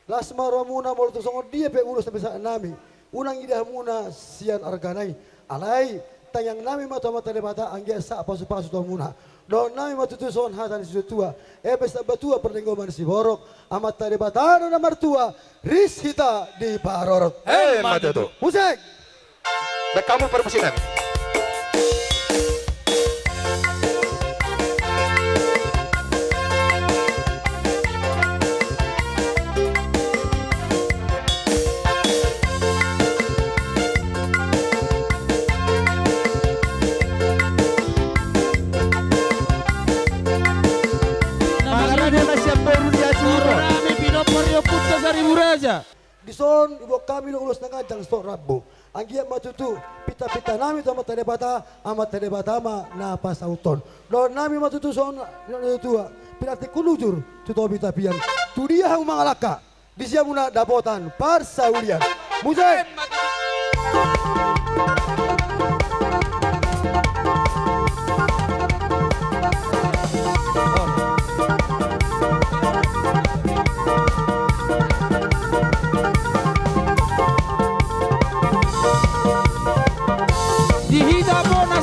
Las maromuna mol tu songo dia pe ulus sampai saat nami. Unang idah muna sian arganai. Alai tayang nami mata mata mata anggia sa pasu tu muna. Do nami matu tu son hatan si tua. Pesta batua pernenggoman si borok. Amat tade batano na martua. Ris hita di parorot. Matu tu. Musik. Baik kamu permusikan. Di son ibu kami lo ulus nangajang stok rabu. Anggia matutu pita nami tu amat tade bata ma na pasauton. Do nami matutu son tua pilati kulujur tu to pita pian. Tu dia hang mangalaka. Di siamuna dapotan parsaulian. Musik.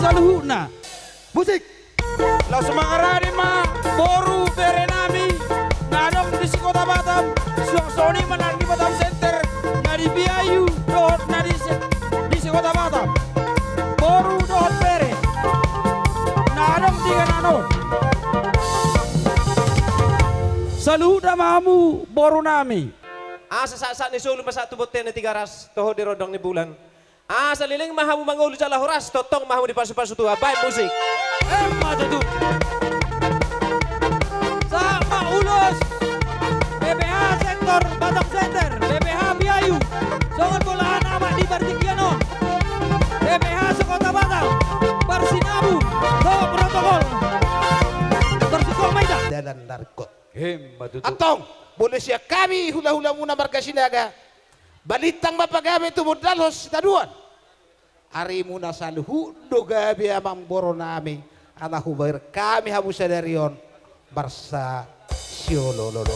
Saluhuna musik la semangarani ma boru berenami nanong di Kota Batam suang soni manan di Batam Center nadi biayu dohot nadi di Kota Batam boru dohot bere nanong tiga nanon saluhuna mamu boru nami saat ni sulu masa tu boten 300 toho di rodong ni bulan. Saliling mahamu mangulu jala horas totong mahamu di pasu-pasu tua baik musik. Mata tu. Sama ulus. BPH sektor Batam Center, BPH Biayu. Songon bolaan amat di Bartikiano. BPH Sekota Batam. Bersinabu. Bawa protokol. Tersukur Maida. Dan narkot. Mata tu. Antong, boleh siya kami hula-hula muna marga sinaga. Balitang mapagabi itu modalos taduan. Hari muna saluhu gabi amang boro nami anak hubair kami hamu sadarion barsa siolololo.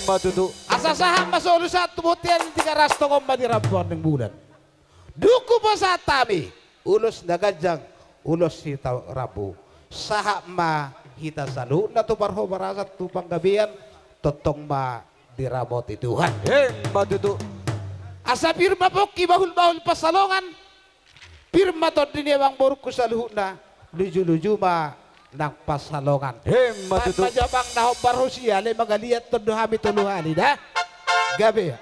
Matutu. Asa saham masolo satu botian 300 komba di rampuan ng bulan. Duku pa sa tami ulos nagajang ulos hita rabu. Saham ma hita saluhu na tu parho barasat tu panggabian totong ma diraboti Tuhan. Matutu. Asa firma poki bahul-bahul pasalongan firma to dini bang borku saluhuna luju-luju ma nang pasalongan matutu. Majabang nahop barusia le magaliat to dohami tuluhani dah gabe